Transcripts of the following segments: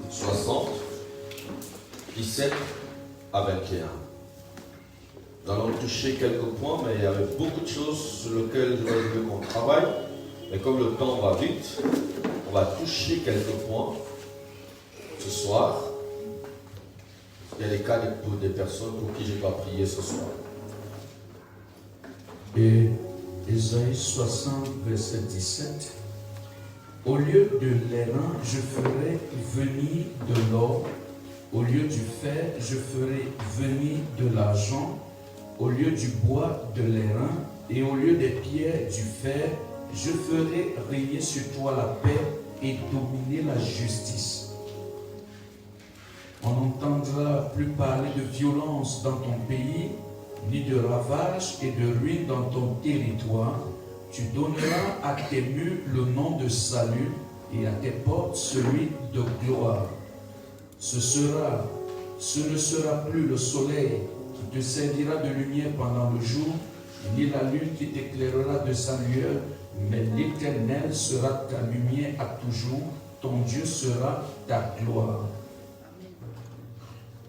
60, 17 à 21. Nous allons toucher quelques points, mais il y avait beaucoup de choses sur lesquelles je voulais qu'on travaille. Mais comme le temps va vite, on va toucher quelques points ce soir. Il y a des cas pour des personnes pour qui je dois prier ce soir. Et Ésaïe 60, verset 17. Au lieu de l'airain, je ferai venir de l'or. Au lieu du fer, je ferai venir de l'argent. Au lieu du bois, de l'airain. Et au lieu des pierres, du fer, je ferai régner sur toi la paix et dominer la justice. On n'entendra plus parler de violence dans ton pays, ni de ravages et de ruines dans ton territoire. Tu donneras à tes murs le nom de salut et à tes portes celui de gloire. Ce ne sera plus le soleil qui te servira de lumière pendant le jour, ni la lune qui t'éclairera de sa lueur, mais l'Éternel sera ta lumière à toujours, ton Dieu sera ta gloire.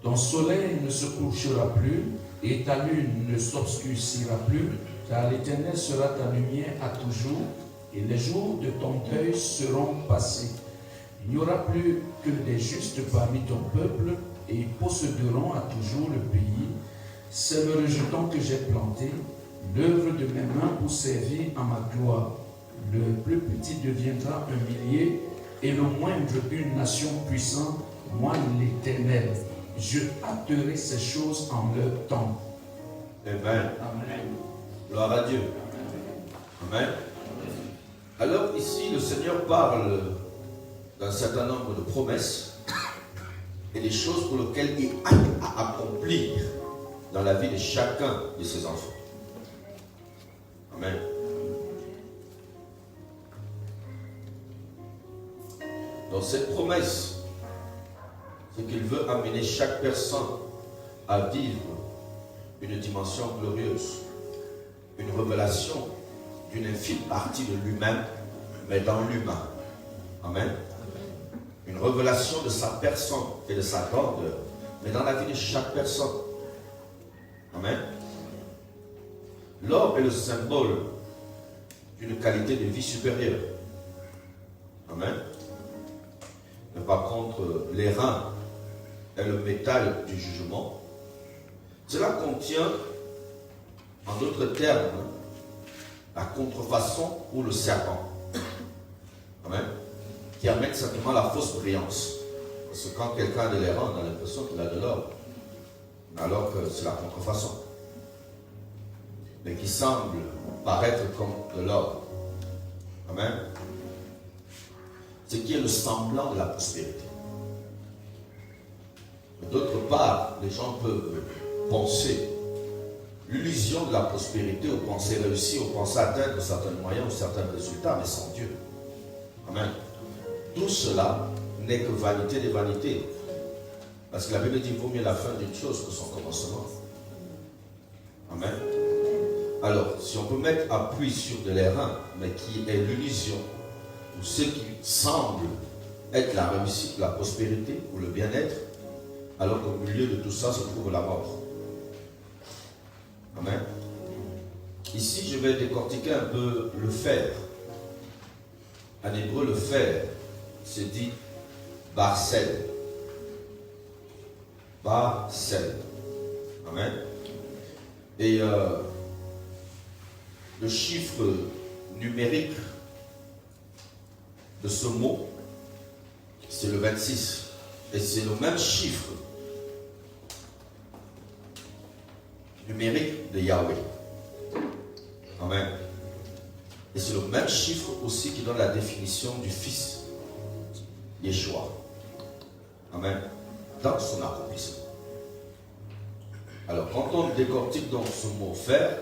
Ton soleil ne se couchera plus, et ta lune ne s'obscurcira plus, car l'Éternel sera ta lumière à toujours, et les jours de ton deuil seront passés. Il n'y aura plus que des justes parmi ton peuple, et ils posséderont à toujours le pays. C'est le rejeton que j'ai planté, l'œuvre de mes mains pour servir à ma gloire. Le plus petit deviendra un millier, et le moindre une nation puissante, moi l'Éternel. Je hâterai ces choses en leur temps. Amen. Amen. Gloire à Dieu. Amen. Alors ici, le Seigneur parle d'un certain nombre de promesses et des choses pour lesquelles il a à accomplir dans la vie de chacun de ses enfants. Amen. Dans cette promesse, c'est qu'il veut amener chaque personne à vivre une dimension glorieuse, une révélation d'une infime partie de lui-même, mais dans l'humain. Amen. Une révélation de sa personne et de sa grandeur, mais dans la vie de chaque personne. Amen. L'or est le symbole d'une qualité de vie supérieure. Amen. Mais par contre, l'airain est le métal du jugement. Cela contient, en d'autres termes, la contrefaçon ou le serpent. Amen. Qui amène simplement la fausse brillance. Parce que quand quelqu'un a de l'airain, on a l'impression qu'il a de l'or. Alors que c'est la contrefaçon. Mais qui semble paraître comme de l'or. Amen. Ce qui est le semblant de la prospérité. D'autre part, les gens peuvent penser l'illusion de la prospérité, ou penser réussir, ou penser atteindre certains moyens ou certains résultats, mais sans Dieu. Amen. Tout cela n'est que vanité des vanités. Parce que la Bible dit qu'il vaut mieux la fin d'une chose que son commencement. Amen. Alors, si on peut mettre appui sur de l'airain, mais qui est l'illusion, ou ce qui semble être la réussite, la prospérité ou le bien-être, alors qu'au milieu de tout ça se trouve la mort. Amen. Ici, je vais décortiquer un peu le fer. En hébreu, le fer, c'est dit Barsel. Barsel. Amen. Et le chiffre numérique de ce mot, c'est le 26. Et c'est le même chiffre numérique de Yahweh. Amen. Et c'est le même chiffre aussi qui donne la définition du Fils Yeshua. Amen. Dans son accomplissement. Alors, quand on décortique donc ce mot fer,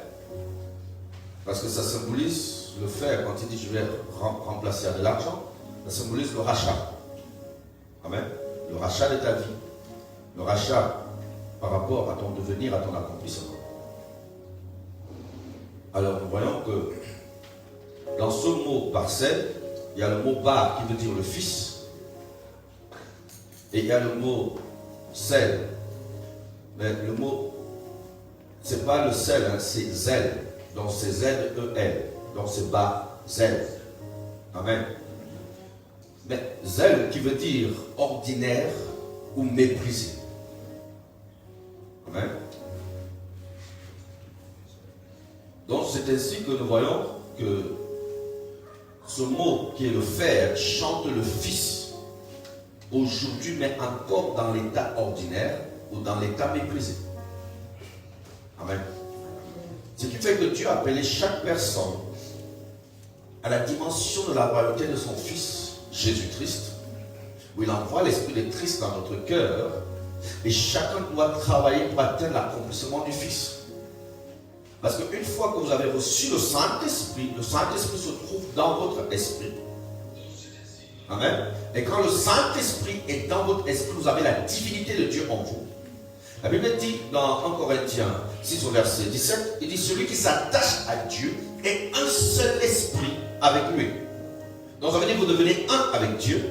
parce que ça symbolise le fer, quand il dit je vais remplacer à de l'argent, ça symbolise le rachat. Amen. Le rachat de ta vie. Le rachat par rapport à ton devenir, à ton accomplissement. Alors, nous voyons que dans ce mot parcelle, il y a le mot bar qui veut dire le fils. Et il y a le mot sel. Mais le mot, c'est pas le sel, hein, c'est zèle. Donc c'est Z-E-L. Donc c'est bas, zèle. Amen. Mais zèle qui veut dire ordinaire ou méprisé. Amen. Donc c'est ainsi que nous voyons que ce mot qui est le fer chante le Fils aujourd'hui, mais encore dans l'état ordinaire ou dans l'état méprisé. Amen. Ce qui fait que Dieu a appelé chaque personne à la dimension de la royauté de son Fils, Jésus-Christ, où il envoie l'esprit de Christ dans notre cœur, et chacun doit travailler pour atteindre l'accomplissement du Fils. Parce qu'une fois que vous avez reçu le Saint-Esprit se trouve dans votre esprit. Amen. Et quand le Saint-Esprit est dans votre esprit, vous avez la divinité de Dieu en vous. La Bible dit dans 1 Corinthiens 6 au verset 17, il dit: celui qui s'attache à Dieu est un seul esprit avec lui. Donc ça veut dire que vous devenez un avec Dieu,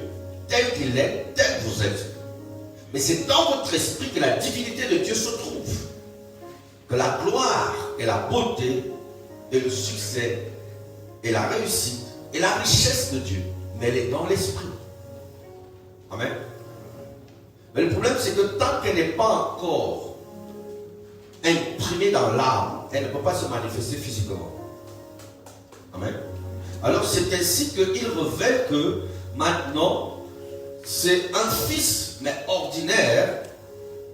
tel qu'il est, tel que vous êtes. Mais c'est dans votre esprit que la divinité de Dieu se trouve. Que la gloire et la beauté et le succès et la réussite et la richesse de Dieu, mais elle est dans l'esprit. Amen. Mais le problème, c'est que tant qu'elle n'est pas encore imprimée dans l'âme, elle ne peut pas se manifester physiquement. Amen. Alors c'est ainsi qu'il révèle que maintenant, c'est un fils, mais ordinaire,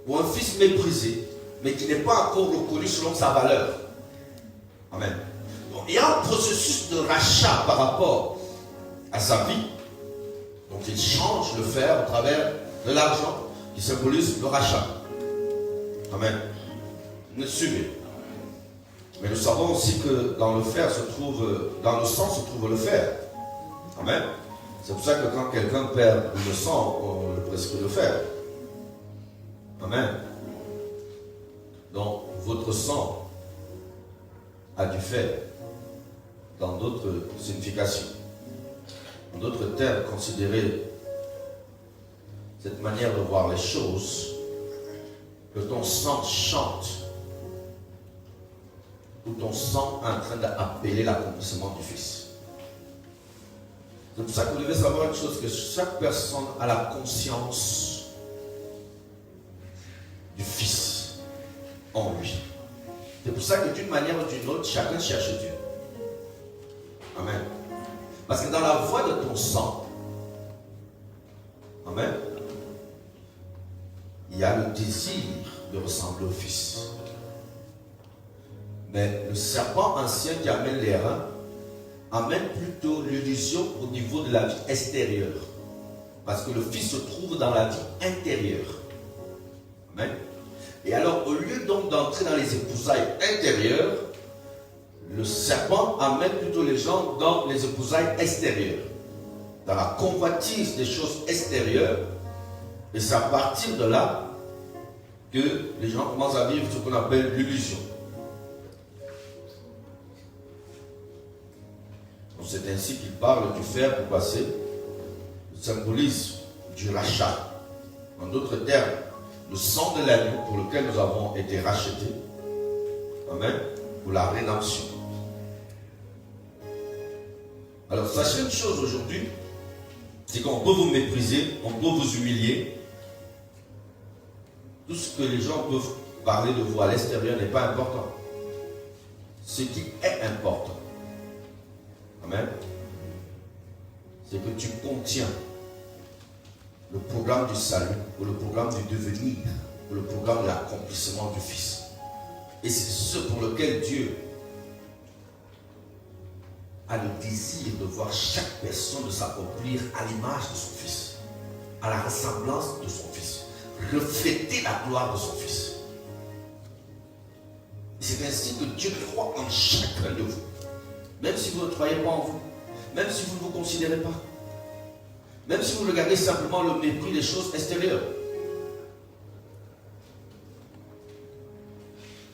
ou un fils méprisé, mais qui n'est pas encore reconnu selon sa valeur. Amen. Donc, il y a un processus de rachat par rapport à sa vie. Donc il change le fer au travers de l'argent qui symbolise le rachat. Amen. Vous suivez. Mais nous savons aussi que dans le fer se trouve, dans le sang se trouve le fer. Amen. C'est pour ça que quand quelqu'un perd le sang, on le prescrit le fer. Amen. Donc, votre sang a du fer dans d'autres significations. En d'autres termes, considérez cette manière de voir les choses, que ton sang chante, ou ton sang est en train d'appeler l'accomplissement du Fils. C'est pour ça que vous devez savoir une chose, que chaque personne a la conscience du Fils en lui. C'est pour ça que d'une manière ou d'une autre, chacun cherche Dieu. Amen. Parce que dans la voie de ton sang, amen, il y a le désir de ressembler au Fils. Mais le serpent ancien qui amène les reins amène plutôt l'illusion au niveau de la vie extérieure. Parce que le Fils se trouve dans la vie intérieure. Amen. Et alors, au lieu donc d'entrer dans les épousailles intérieures, le serpent amène plutôt les gens dans les épousailles extérieures. Dans la convoitise des choses extérieures. Et c'est à partir de là que les gens commencent à vivre ce qu'on appelle l'illusion. C'est ainsi qu'il parle du fer pour passer. Il symbolise du rachat. En d'autres termes, le sang de l'agneau pour lequel nous avons été rachetés. Amen. Pour la rédemption. Alors sachez une chose aujourd'hui, c'est qu'on peut vous mépriser, on peut vous humilier. Tout ce que les gens peuvent parler de vous à l'extérieur n'est pas important. Ce qui est important, amen, c'est que tu contiens le programme du salut, ou le programme du devenir, ou le programme de l'accomplissement du Fils. Et c'est ce pour lequel Dieu a le désir de voir chaque personne de s'accomplir à l'image de son Fils, à la ressemblance de son Fils, refléter la gloire de son Fils. C'est ainsi que Dieu croit en chacun de vous, même si vous ne croyez pas en vous, même si vous ne vous considérez pas, même si vous regardez simplement le mépris des choses extérieures.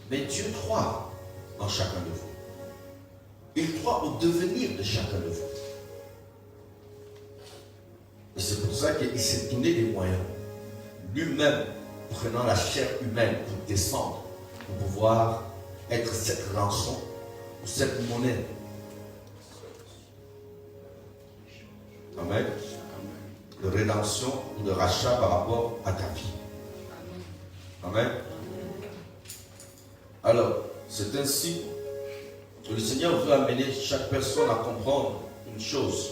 Mais Dieu croit en chacun de vous. Il croit au devenir de chacun de vous. Et c'est pour ça qu'il s'est donné des moyens lui-même prenant la chair humaine pour descendre, pour pouvoir être cette rançon, ou cette monnaie. Amen. De rédemption ou de rachat par rapport à ta vie. Amen. Alors, c'est ainsi que le Seigneur veut amener chaque personne à comprendre une chose.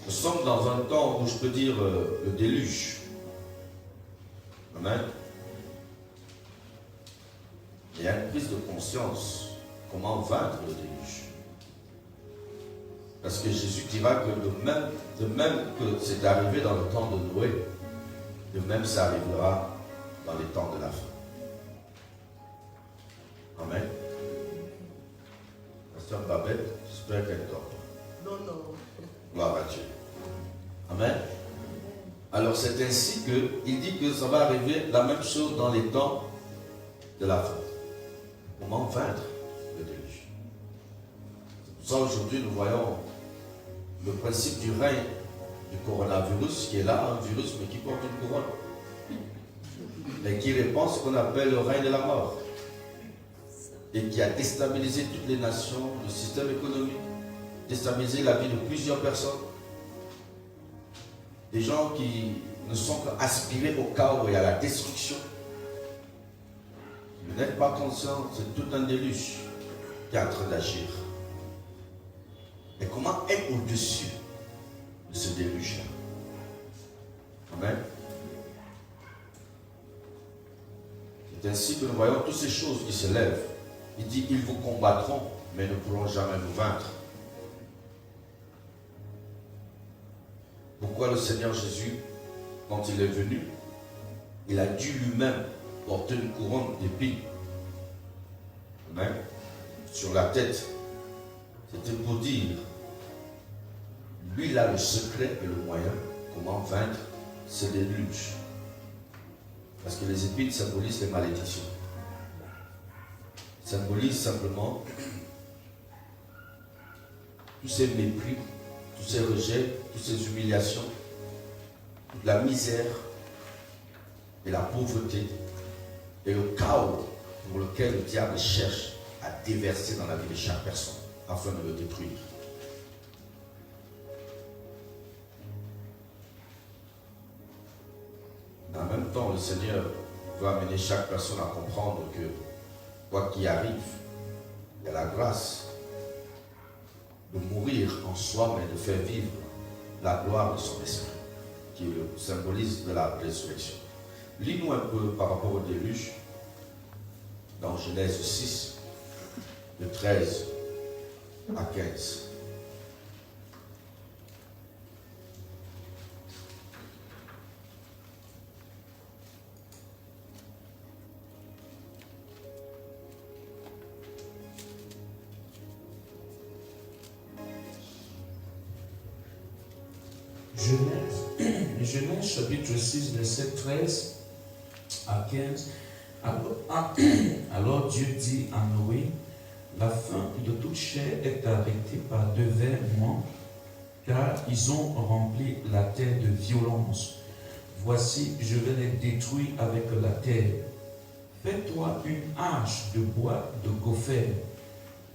Nous sommes dans un temps où je peux dire le déluge. Amen. Il y a une prise de conscience. Comment vaincre le déluge? Parce que Jésus dira que de même que c'est arrivé dans le temps de Noé, de même ça arrivera dans les temps de la fin. Amen. Pasteur Babette, j'espère qu'elle dort. Non, non. Gloire à Dieu. Amen. Alors c'est ainsi qu'il dit que ça va arriver la même chose dans les temps de la fin. Comment vaincre le déluge? C'est pour ça aujourd'hui nous voyons le principe du règne du coronavirus qui est là, un virus mais qui porte une couronne. Et qui répand ce qu'on appelle le règne de la mort. Et qui a déstabilisé toutes les nations, le système économique, déstabilisé la vie de plusieurs personnes. Des gens qui ne sont qu'aspirés au chaos et à la destruction. Vous n'êtes pas conscient, c'est tout un déluge qui est en train d'agir. Et comment être au-dessus de ce déluge-là? Amen. C'est ainsi que nous voyons toutes ces choses qui se lèvent. Il dit, ils vous combattront, mais ne pourront jamais vous vaincre. Pourquoi le Seigneur Jésus, quand il est venu, il a dû lui-même porter une couronne d'épines. Amen. Sur la tête. C'était pour dire, lui il a le secret et le moyen comment vaincre ce déluge. Parce que les épines symbolisent les malédictions. Symbolisent simplement tous ces mépris, tous ces rejets, toutes ces humiliations, toute la misère et la pauvreté et le chaos pour lequel le diable cherche à déverser dans la vie de chaque personne afin de le détruire. En même temps, le Seigneur veut amener chaque personne à comprendre que quoi qu'il arrive, il y a la grâce de mourir en soi, mais de faire vivre la gloire de son esprit, qui le symbolise de la résurrection. Lis-nous un peu par rapport au déluge, dans Genèse 6, de 13 à 15. Genèse chapitre 6, verset 13 à 15. Alors Dieu dit à Noé, la fin de toute chair est arrêtée par devers moi, car ils ont rempli la terre de violence. Voici, je vais les détruire avec la terre. Fais-toi une hache de bois de gopher.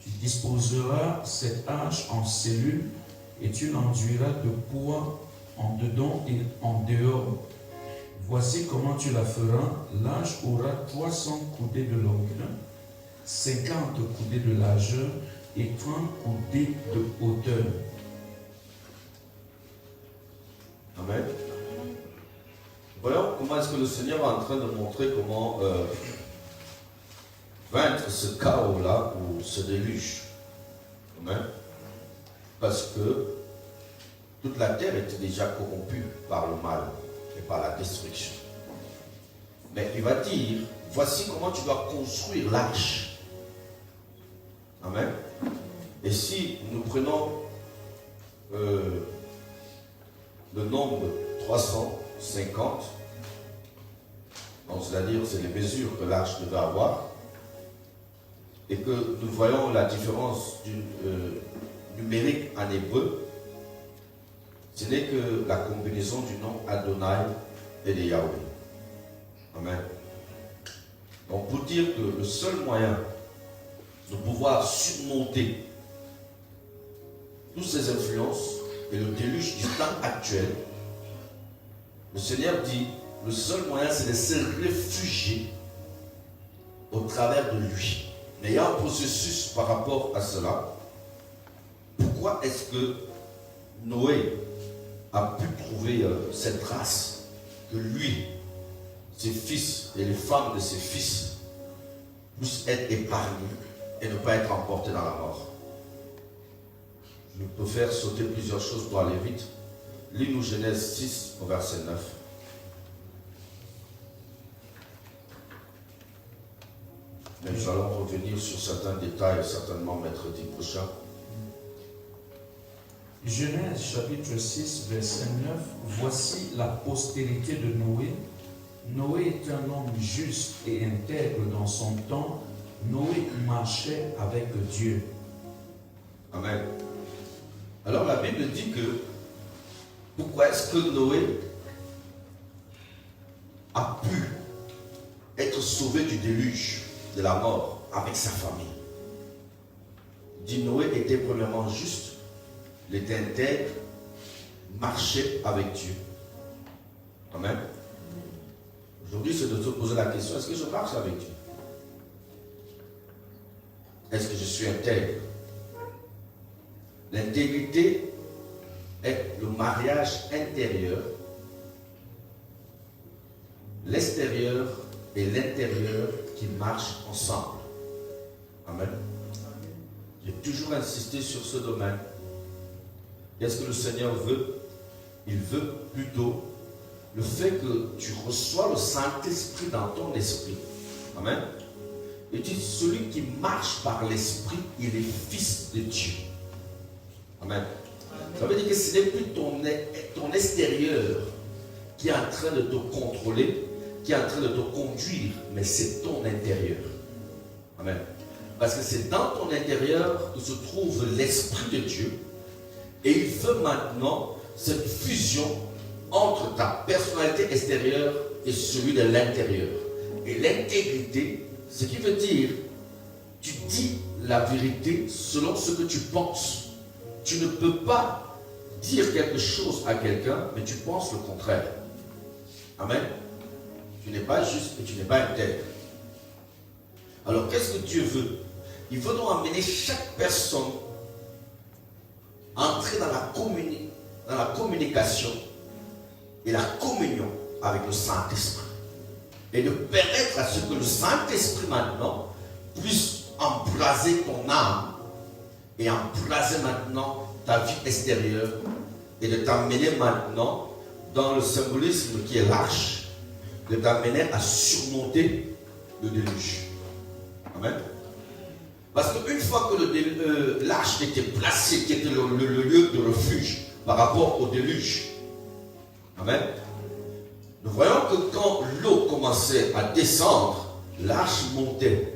Tu disposeras cette hache en cellules et tu l'enduiras de poids en dedans et en dehors. Voici comment tu la feras. L'âge aura 300 coudées de longueur, 50 coudées de largeur et 30 coudées de hauteur. Amen. Voyons comment est-ce que le Seigneur est en train de montrer comment vaincre ce chaos-là ou ce déluge. Amen. Parce que toute la terre était déjà corrompue par le mal et par la destruction. Mais il va dire, voici comment tu dois construire l'arche. Amen. Et si nous prenons le nombre 350, c'est-à-dire c'est les mesures que l'arche devait avoir, et que nous voyons la différence numérique en hébreu, ce n'est que la combinaison du nom Adonai et de Yahweh. Amen. Donc pour dire que le seul moyen de pouvoir surmonter toutes ces influences et le déluge du temps actuel, le Seigneur dit, le seul moyen c'est de se réfugier au travers de lui. Mais il y a un processus par rapport à cela. Pourquoi est-ce que Noé a pu trouver cette grâce que lui, ses fils et les femmes de ses fils puissent être épargnés et ne pas être emportés dans la mort? Je peux faire sauter plusieurs choses pour aller vite. Lis-nous Genèse 6 au verset 9. Mais nous allons revenir sur certains détails, certainement mercredi prochain. Genèse chapitre 6, verset 9. Voici la postérité de Noé. Noé est un homme juste et intègre dans son temps. Noé marchait avec Dieu. Amen. Alors la Bible dit que pourquoi est-ce que Noé a pu être sauvé du déluge, de la mort, avec sa famille? Il dit Noé était premièrement juste, il était intègre, marchait avec Dieu. Amen. Aujourd'hui, c'est de se poser la question, est-ce que je marche avec Dieu? Est-ce que je suis intègre? L'intégrité est le mariage intérieur. L'extérieur et l'intérieur qui marchent ensemble. Amen. J'ai toujours insisté sur ce domaine. Qu'est-ce que le Seigneur veut? Il veut plutôt le fait que tu reçois le Saint-Esprit dans ton esprit. Amen. Et tu dis, celui qui marche par l'esprit, il est fils de Dieu. Amen. Ça veut dire que ce n'est plus ton extérieur qui est en train de te contrôler, qui est en train de te conduire, mais c'est ton intérieur. Amen. Parce que c'est dans ton intérieur que se trouve l'Esprit de Dieu. Et il veut maintenant cette fusion entre ta personnalité extérieure et celui de l'intérieur. Et l'intégrité, ce qui veut dire, tu dis la vérité selon ce que tu penses. Tu ne peux pas dire quelque chose à quelqu'un, mais tu penses le contraire. Amen. Tu n'es pas juste et tu n'es pas intègre. Alors, qu'est-ce que Dieu veut? Il veut donc amener chaque personne à entrer dans la communication et la communion avec le Saint-Esprit. Et de permettre à ce que le Saint-Esprit maintenant puisse embraser ton âme et embraser maintenant ta vie extérieure et de t'amener maintenant dans le symbolisme qui est l'arche, de t'amener à surmonter le déluge. Amen. Parce qu'une fois que l'arche était placée, qui était le lieu de refuge par rapport au déluge, amen, nous voyons que quand l'eau commençait à descendre, l'arche montait.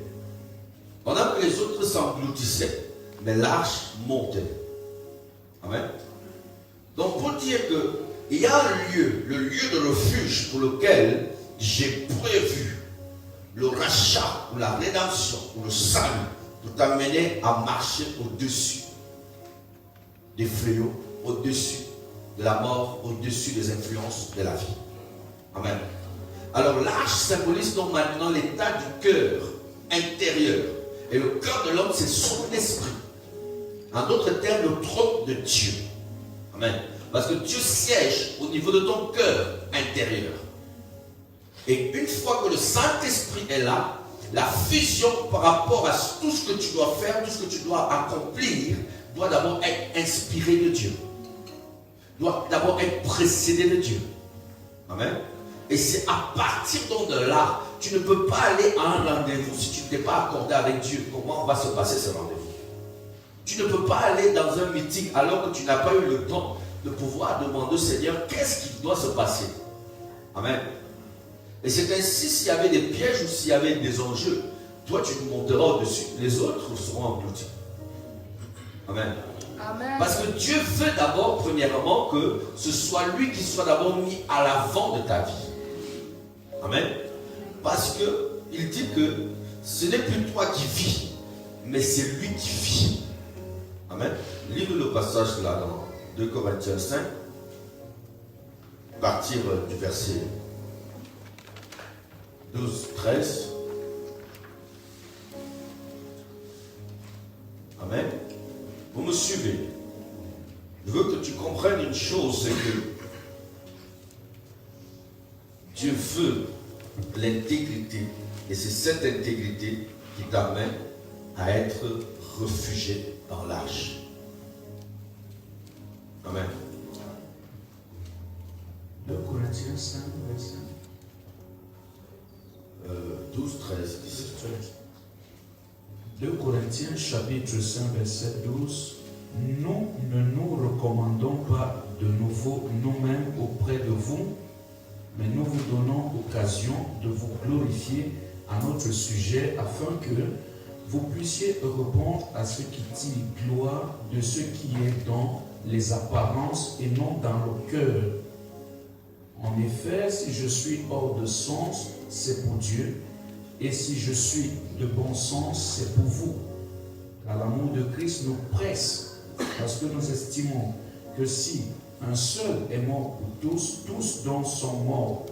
Pendant que les autres s'engloutissaient, mais l'arche montait. Amen. Donc pour dire qu'il y a un lieu, le lieu de refuge pour lequel j'ai prévu le rachat ou la rédemption ou le salut pour t'amener à marcher au-dessus des fléaux, au-dessus de la mort, au-dessus des influences de la vie. Amen. Alors l'arche symbolise donc maintenant l'état du cœur intérieur. Et le cœur de l'homme, c'est son esprit. En d'autres termes, le trône de Dieu. Amen. Parce que Dieu siège au niveau de ton cœur intérieur. Et une fois que le Saint-Esprit est là, la fusion par rapport à tout ce que tu dois faire, tout ce que tu dois accomplir, doit d'abord être inspiré de Dieu. Doit d'abord être précédé de Dieu. Amen. Et c'est à partir donc de là, tu ne peux pas aller à un rendez-vous si tu ne t'es pas accordé avec Dieu. Comment va se passer ce rendez-vous? Tu ne peux pas aller dans un meeting alors que tu n'as pas eu le temps de pouvoir demander au Seigneur qu'est-ce qui doit se passer. Amen. Et c'est ainsi, s'il y avait des pièges ou s'il y avait des enjeux, toi tu monteras au-dessus, les autres seront engloutis. Amen. Amen. Parce que Dieu veut d'abord, premièrement, que ce soit lui qui soit d'abord mis à l'avant de ta vie. Amen. Parce qu'il dit que ce n'est plus toi qui vis, mais c'est lui qui vit. Amen. Lisez le passage là dans 2 Corinthiens 5, partir du verset 12, 13. Amen. Vous me suivez. Je veux que tu comprennes une chose, c'est que Dieu veut l'intégrité. Et c'est cette intégrité qui t'amène à être réfugié dans l'arche. Amen. 2 Corinthiens 5, verset 12, 13, 17. 2 Corinthiens chapitre 5, verset 12. Nous ne nous recommandons pas de nouveau nous-mêmes auprès de vous, mais nous vous donnons occasion de vous glorifier à notre sujet afin que vous puissiez répondre à ce qui tire gloire de ce qui est dans les apparences et non dans le cœur. En effet, si je suis hors de sens, c'est pour Dieu, et si je suis de bon sens, c'est pour vous. Car l'amour de Christ nous presse, parce que nous estimons que si un seul est mort pour tous, tous donc sont morts,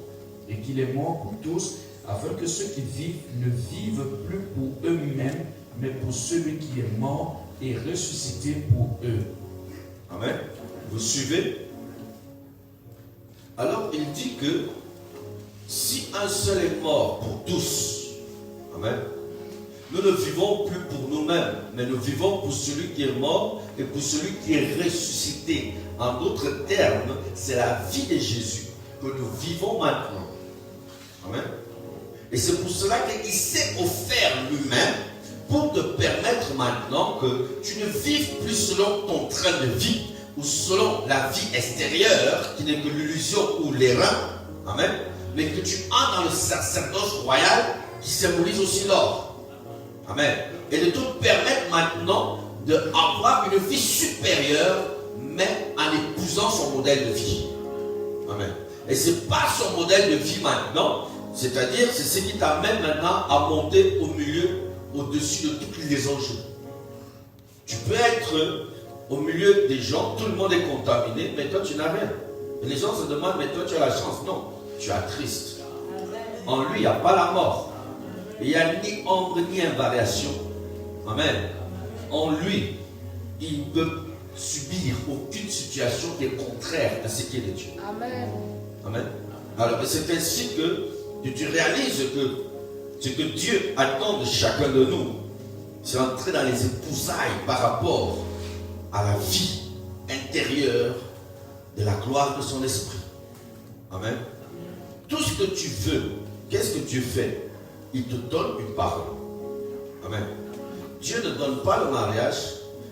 et qu'il est mort pour tous, afin que ceux qui vivent ne vivent plus pour eux-mêmes, mais pour celui qui est mort et ressuscité pour eux. Amen. Vous suivez? Alors il dit que si un seul est mort pour tous, amen, nous ne vivons plus pour nous-mêmes, mais nous vivons pour celui qui est mort et pour celui qui est ressuscité. En d'autres termes, c'est la vie de Jésus que nous vivons maintenant. Amen. Et c'est pour cela qu'il s'est offert lui-même pour te permettre maintenant que tu ne vives plus selon ton train de vie ou selon la vie extérieure qui n'est que l'illusion ou l'erreur. Amen. Mais que tu entres dans le sacerdoce royal qui symbolise aussi l'or. Amen. Et de te permettre maintenant d'avoir une vie supérieure, mais en épousant son modèle de vie. Amen. Et c'est pas son modèle de vie maintenant, c'est-à-dire c'est ce qui t'amène maintenant à monter au milieu, au-dessus de tous les enjeux. Tu peux être au milieu des gens, tout le monde est contaminé, mais toi tu n'as rien. Et les gens se demandent, mais toi tu as la chance. Non, tu as Christ. En lui, il n'y a pas la mort. Il n'y a ni ombre ni invariation. Amen. En lui, il ne peut subir aucune situation qui est contraire à ce qui est de Dieu. Amen. Amen. Alors, c'est ainsi que tu réalises que ce que Dieu attend de chacun de nous, c'est entrer dans les épousailles par rapport à la vie intérieure de la gloire de son esprit. Amen. Tout ce que tu veux, qu'est-ce que Dieu fait? Il te donne une parole. Amen. Dieu ne donne pas le mariage,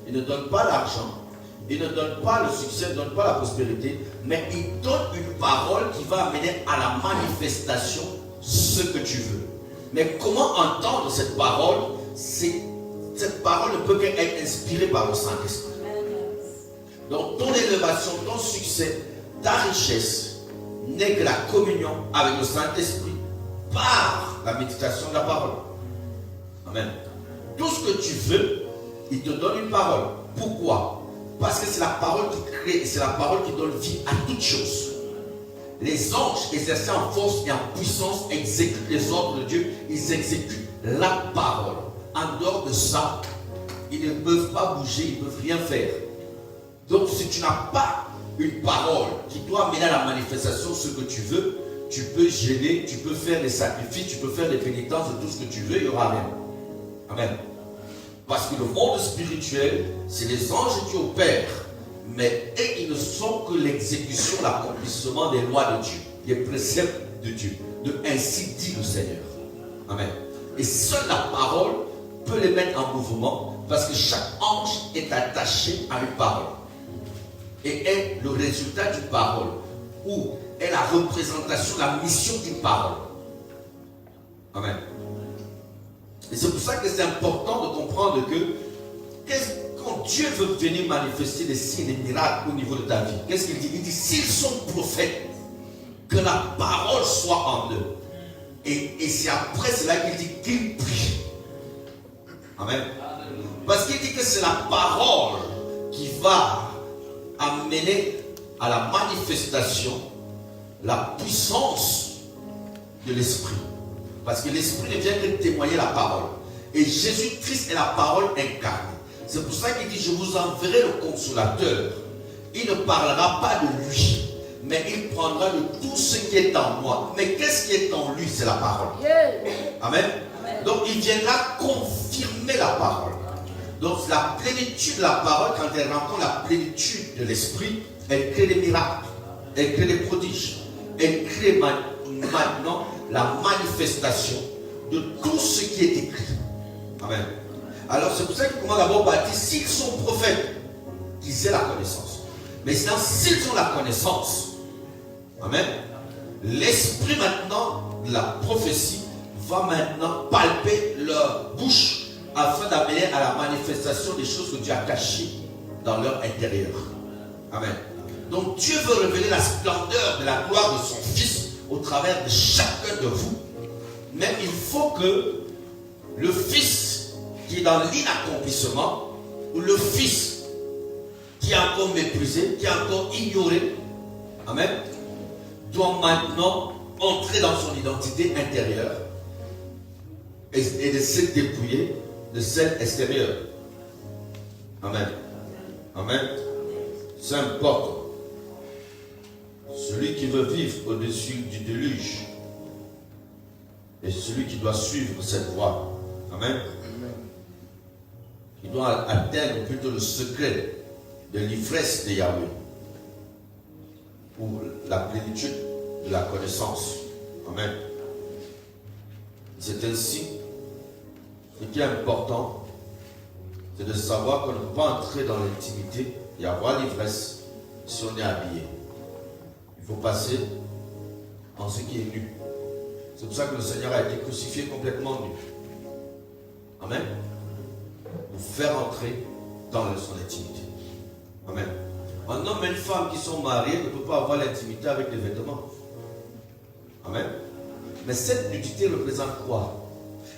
il ne donne pas l'argent, il ne donne pas le succès, il ne donne pas la prospérité, mais il donne une parole qui va amener à la manifestation ce que tu veux. Mais comment entendre cette parole? Cette parole ne peut qu'être inspirée par le Saint-Esprit. Donc ton élévation, ton succès, ta richesse n'est que la communion avec le Saint-Esprit par la méditation de la parole. Amen. Tout ce que tu veux, il te donne une parole. Pourquoi? Parce que c'est la parole qui crée et c'est la parole qui donne vie à toutes choses. Les anges exercés en force et en puissance exécutent les ordres de Dieu. Ils exécutent la parole. En dehors de ça, ils ne peuvent pas bouger, ils ne peuvent rien faire. Donc si tu n'as pas une parole qui doit amener à la manifestation ce que tu veux, tu peux gêner, tu peux faire des sacrifices, tu peux faire des pénitences de tout ce que tu veux, il n'y aura rien. Amen. Parce que le monde spirituel, c'est les anges qui opèrent, mais ils ne sont que l'exécution, l'accomplissement des lois de Dieu, des préceptes de Dieu. De ainsi dit le Seigneur. Amen. Et seule la parole peut les mettre en mouvement, parce que chaque ange est attaché à une parole. Et est le résultat d'une parole, ou est la représentation, la mission d'une parole. Amen. Et c'est pour ça que c'est important de comprendre que quand Dieu veut venir manifester des signes et des miracles au niveau de ta vie, qu'est-ce qu'il dit? Il dit, s'ils sont prophètes, que la parole soit en eux. Et c'est après cela qu'il dit qu'il prie. Amen. Parce qu'il dit que c'est la parole qui va amener à la manifestation la puissance de l'esprit. Parce que l'esprit ne vient que témoigner la parole. Et Jésus-Christ est la parole incarnée. C'est pour ça qu'il dit, je vous enverrai le consolateur. Il ne parlera pas de lui, mais il prendra de tout ce qui est en moi. Mais qu'est-ce qui est en lui? C'est la parole. Amen. Donc il viendra confirmer la parole. Donc la plénitude de la parole, quand elle rencontre la plénitude de l'esprit, elle crée des miracles, elle crée des prodiges, elle crée maintenant la manifestation de tout ce qui est écrit. Amen. Alors c'est pour ça qu'il commence d'abord par dire, s'ils sont prophètes, qu'ils aient la connaissance. Mais sinon, s'ils ont la connaissance, amen, l'esprit maintenant de la prophétie va maintenant palper leur bouche afin d'amener à la manifestation des choses que Dieu a cachées dans leur intérieur. Amen. Donc Dieu veut révéler la splendeur de la gloire de son Fils au travers de chacun de vous. Mais il faut que le Fils qui est dans l'inaccomplissement, ou le Fils qui est encore méprisé, qui est encore ignoré, amen, doit maintenant entrer dans son identité intérieure et de se dépouiller de celle extérieure. Amen. Amen. C'est important. Celui qui veut vivre au-dessus du déluge est celui qui doit suivre cette voie. Amen. Il doit atteindre plutôt le secret de l'ivresse de Yahweh pour la plénitude de la connaissance. Amen. C'est ainsi, ce qui est important, c'est de savoir qu'on ne peut pas entrer dans l'intimité et avoir l'ivresse si on est habillé. Il faut passer en ce qui est nu. C'est pour ça que le Seigneur a été crucifié complètement nu. Amen. Pour faire entrer dans son intimité. Amen. Un homme et une femme qui sont mariés ne peuvent pas avoir l'intimité avec des vêtements. Amen. Mais cette nudité représente quoi?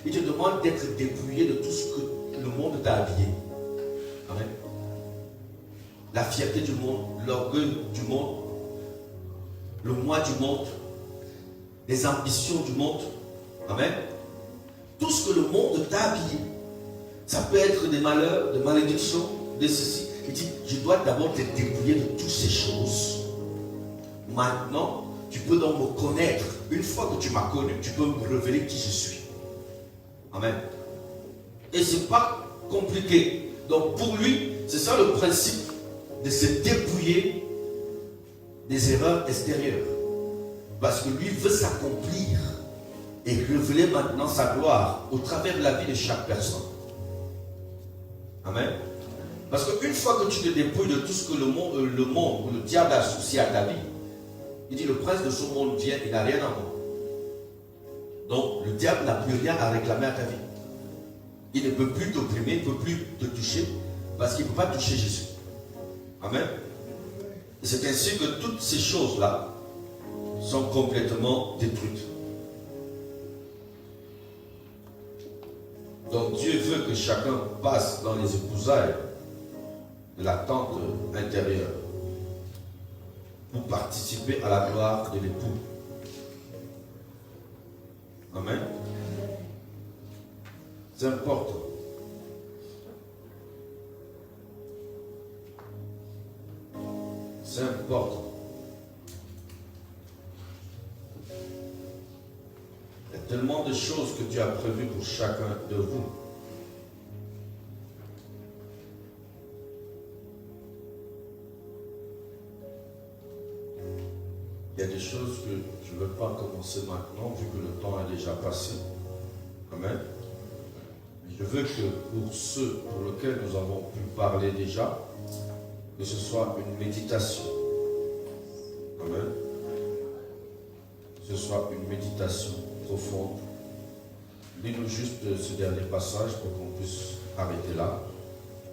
Il te demande d'être dépouillé de tout ce que le monde t'a habillé. Amen. La fierté du monde, l'orgueil du monde, le moi du monde, les ambitions du monde. Amen. Tout ce que le monde t'a habillé. Ça peut être des malheurs, des malédictions, de ceci. Il dit, je dois d'abord te dépouiller de toutes ces choses. Maintenant, tu peux donc me connaître. Une fois que tu m'as connu, tu peux me révéler qui je suis. Amen. Et ce n'est pas compliqué. Donc pour lui, c'est ça le principe de se dépouiller des erreurs extérieures. Parce que lui veut s'accomplir et révéler maintenant sa gloire au travers de la vie de chaque personne. Amen. Parce qu'une fois que tu te dépouilles de tout ce que le monde ou le diable a associé à ta vie, il dit le prince de ce monde vient, il n'a rien à moi. Donc le diable n'a plus rien à réclamer à ta vie. Il ne peut plus t'opprimer, il ne peut plus te toucher, parce qu'il ne peut pas toucher Jésus. Amen. Et c'est ainsi que toutes ces choses-là sont complètement détruites. Donc Dieu veut que chacun passe dans les épousailles de la tente intérieure pour participer à la gloire de l'époux. Amen. C'est important. C'est important. Il y a tellement de choses que Dieu a prévues pour chacun de vous. Il y a des choses que je ne veux pas commencer maintenant, vu que le temps est déjà passé. Amen. Je veux que pour ceux pour lesquels nous avons pu parler déjà, que ce soit une méditation. Amen. Que ce soit une méditation profonde. Lis-nous juste ce dernier passage pour qu'on puisse arrêter là.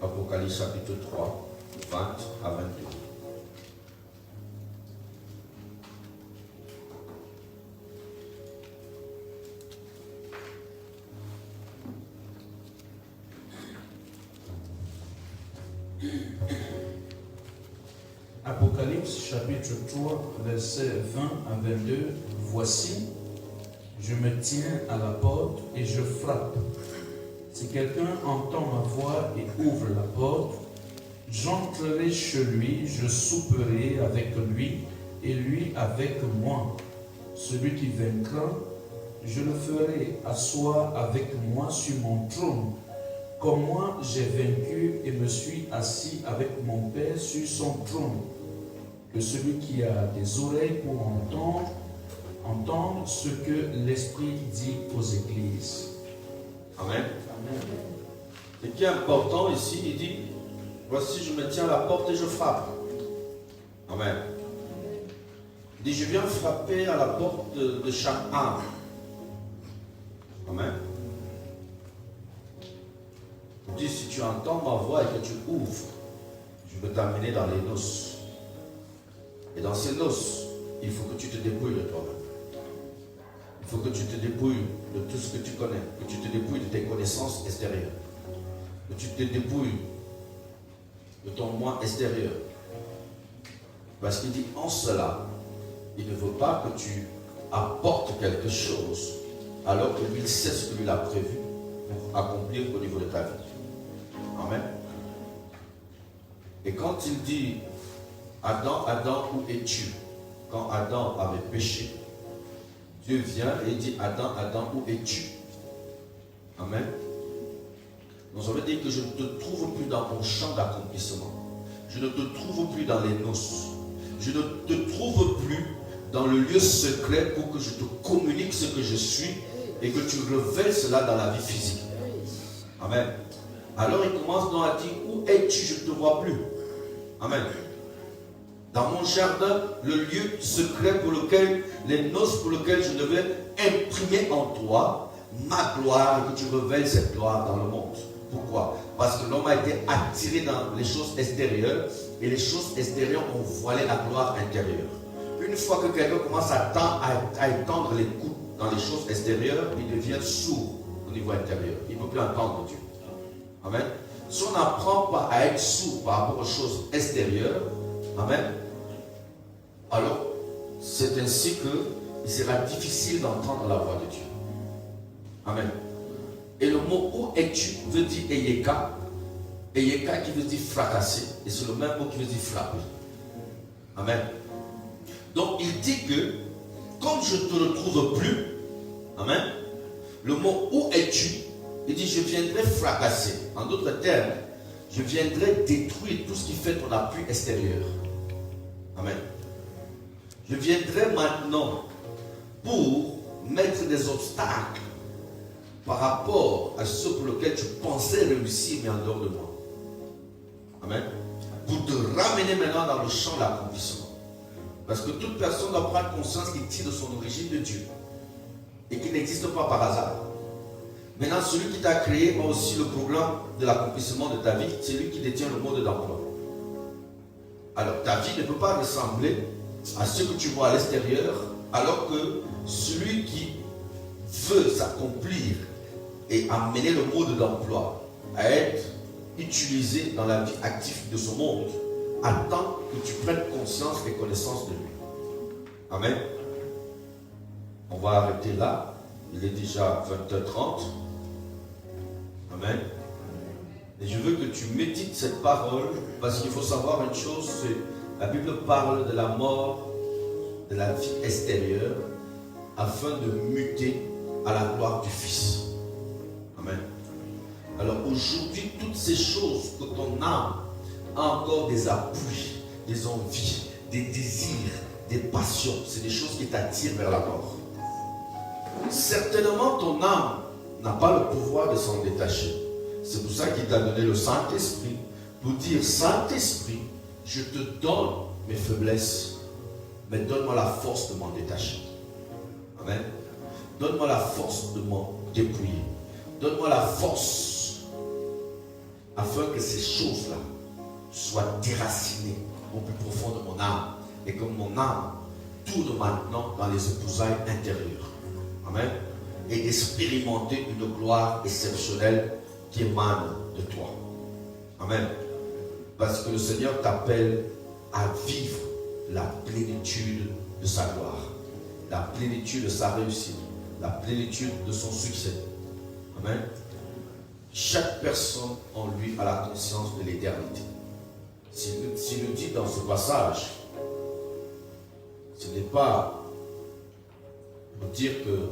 Apocalypse chapitre 3, 20 à 22. Apocalypse chapitre 3, versets 20 à 22. Voici, je me tiens à la porte et je frappe. Si quelqu'un entend ma voix et ouvre la porte, j'entrerai chez lui, je souperai avec lui et lui avec moi. Celui qui vaincra, je le ferai asseoir avec moi sur mon trône, comme moi j'ai vaincu et me suis assis avec mon Père sur son trône. Que celui qui a des oreilles pour entendre ce que l'Esprit dit aux églises. Amen. Ce qui est important ici, il dit, voici je me tiens à la porte et je frappe. Amen. Il dit, je viens frapper à la porte de chaque âme. Amen. Il dit, si tu entends ma voix et que tu ouvres, je veux t'amener dans les noces. Et dans ces noces, il faut que tu te débrouilles de toi-même. Il faut que tu te débrouilles de tout ce que tu connais, que tu te débrouilles de tes connaissances extérieures, que tu te débrouilles de ton moi extérieur. Parce qu'il dit, en cela, il ne veut pas que tu apportes quelque chose alors que lui sait ce que lui a prévu pour accomplir au niveau de ta vie. Amen. Et quand il dit, Adam, Adam, où es-tu? Quand Adam avait péché, Dieu vient et dit, Adam, Adam, où es-tu? Amen. Donc ça veut dire que je ne te trouve plus dans mon champ d'accomplissement. Je ne te trouve plus dans les noces. Je ne te trouve plus dans le lieu secret pour que je te communique ce que je suis et que tu révèles cela dans la vie physique. Amen. Alors il commence donc à dire, où es-tu? Je ne te vois plus. Amen. Dans mon jardin, le lieu secret pour lequel, les noces pour lesquelles je devais imprimer en toi ma gloire et que tu révèles cette gloire dans le monde. Pourquoi? Parce que l'homme a été attiré dans les choses extérieures et les choses extérieures ont voilé la gloire intérieure. Une fois que quelqu'un commence à étendre les coups dans les choses extérieures, il devient sourd au niveau intérieur. Il ne peut plus entendre Dieu. Amen. Si on n'apprend pas à être sourd par rapport aux choses extérieures, amen, alors c'est ainsi qu'il sera difficile d'entendre la voix de Dieu. Amen. Et le mot où es-tu veut dire Eyeka. Eyeka qui veut dire fracasser. Et c'est le même mot qui veut dire frapper. Amen. Donc il dit que comme je ne te retrouve plus, amen, le mot où es-tu, il dit je viendrai fracasser. En d'autres termes, je viendrai détruire tout ce qui fait ton appui extérieur. Amen. Je viendrai maintenant pour mettre des obstacles par rapport à ce pour lequel tu pensais réussir, mais en dehors de moi. Amen. Pour te ramener maintenant dans le champ de l'accomplissement. Parce que toute personne doit prendre conscience qu'il tire de son origine de Dieu. Et qu'il n'existe pas par hasard. Maintenant, celui qui t'a créé a aussi le programme de l'accomplissement de ta vie. C'est lui qui détient le mode d'emploi. Alors, ta vie ne peut pas ressembler à ce que tu vois à l'extérieur, alors que celui qui veut s'accomplir et amener le mode d'emploi à être utilisé dans la vie active de ce monde, attend que tu prennes conscience et connaissance de lui. Amen. On va arrêter là. Il est déjà 20h30. Amen. Et je veux que tu médites cette parole, parce qu'il faut savoir une chose, c'est la Bible parle de la mort de la vie extérieure afin de muter à la gloire du Fils. Amen. Alors aujourd'hui, toutes ces choses que ton âme a encore des appuis, des envies, des désirs, des passions, c'est des choses qui t'attirent vers la mort. Certainement, ton âme n'a pas le pouvoir de s'en détacher. C'est pour ça qu'il t'a donné le Saint-Esprit, pour dire, Saint-Esprit, je te donne mes faiblesses, mais donne-moi la force de m'en détacher. Amen. Donne-moi la force de m'en dépouiller. Donne-moi la force afin que ces choses-là soient déracinées au plus profond de mon âme et que mon âme tourne maintenant dans les épousailles intérieures. Amen. Et d'expérimenter une gloire exceptionnelle qui émane de toi. Amen. Parce que le Seigneur t'appelle à vivre la plénitude de sa gloire, la plénitude de sa réussite, la plénitude de son succès. Amen. Chaque personne en lui a la conscience de l'éternité. S'il nous dit dans ce passage, ce n'est pas pour dire que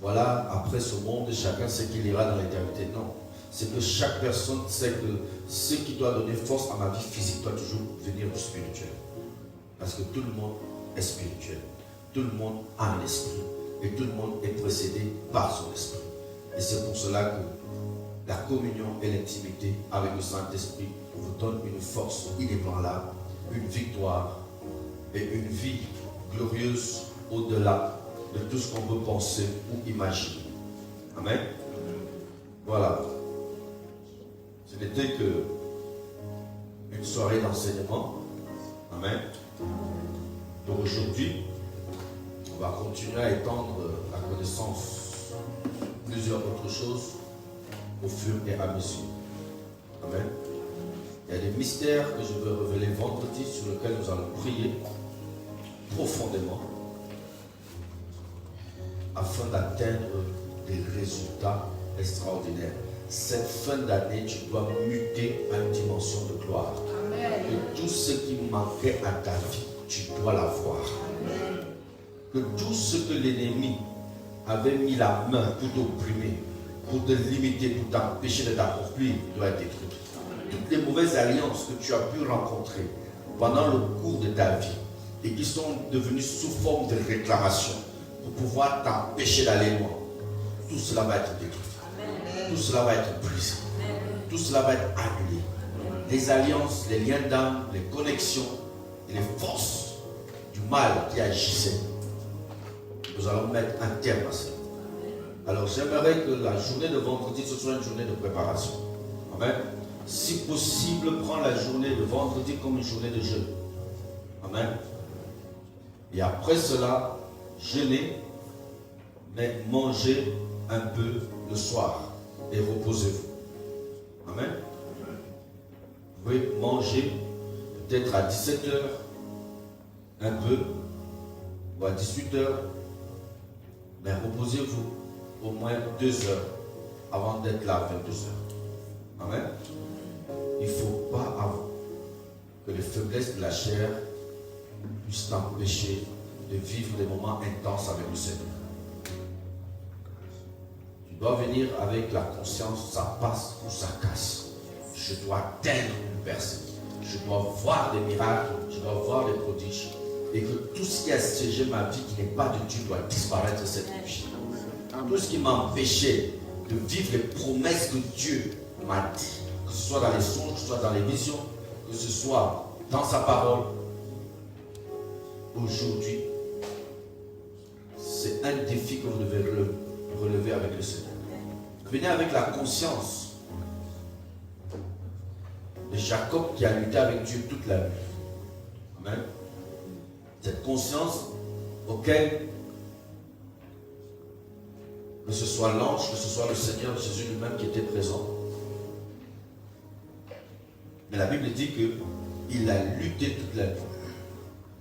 voilà, après ce monde, chacun sait qu'il ira dans l'éternité. Non. C'est que chaque personne sait que ce qui doit donner force à ma vie physique doit toujours venir du spirituel. Parce que tout le monde est spirituel. Tout le monde a un esprit. Et tout le monde est précédé par son esprit. Et c'est pour cela que la communion et l'intimité avec le Saint-Esprit vous donnent une force inébranlable, une victoire et une vie glorieuse au-delà de tout ce qu'on peut penser ou imaginer. Amen. Voilà. Ce n'était que une soirée d'enseignement. Amen. Donc aujourd'hui, on va continuer à étendre la connaissance de plusieurs autres choses au fur et à mesure. Amen. Il y a des mystères que je veux révéler vendredi sur lesquels nous allons prier profondément afin d'atteindre des résultats extraordinaires. Cette fin d'année, tu dois muter à une dimension de gloire. Amen. Que tout ce qui manquait à ta vie, tu dois l'avoir. Que tout ce que l'ennemi avait mis la main pour t'opprimer, pour te limiter, pour t'empêcher de t'accomplir, doit être détruit. Toutes les mauvaises alliances que tu as pu rencontrer pendant le cours de ta vie et qui sont devenues sous forme de réclamation pour pouvoir t'empêcher d'aller loin, tout cela va être détruit. Tout cela va être brisé. Tout cela va être annulé. Les alliances, les liens d'âme, les connexions et les forces du mal qui agissaient, nous allons mettre un terme à cela. Alors j'aimerais que la journée de vendredi, ce soit une journée de préparation. Amen. Si possible, prends la journée de vendredi comme une journée de jeûne. Amen. Et après cela, jeûnez, mais mangez un peu le soir et reposez-vous. Amen. Vous pouvez manger peut-être à 17h, un peu, ou à 18h, mais reposez-vous au moins 2 heures avant d'être là à 22h. Amen. Il ne faut pas que les faiblesses de la chair puissent t'empêcher de vivre des moments intenses avec le Seigneur. Tu dois venir avec la conscience, ça passe ou ça casse. Je dois atteindre une personne. Je dois voir des miracles, je dois voir des prodiges. Et que tout ce qui a siégé ma vie, qui n'est pas de Dieu, doit disparaître cette nuit. Tout ce qui m'a empêché de vivre les promesses que Dieu m'a dit, que ce soit dans les songes, que ce soit dans les visions, que ce soit dans sa parole, aujourd'hui, c'est un défi que vous devez relever avec le Seigneur. Venez avec la conscience de Jacob qui a lutté avec Dieu toute la nuit. Amen. Cette conscience auquel, que ce soit l'ange, que ce soit le Seigneur Jésus lui-même qui était présent. Mais la Bible dit qu'il a lutté toute la nuit.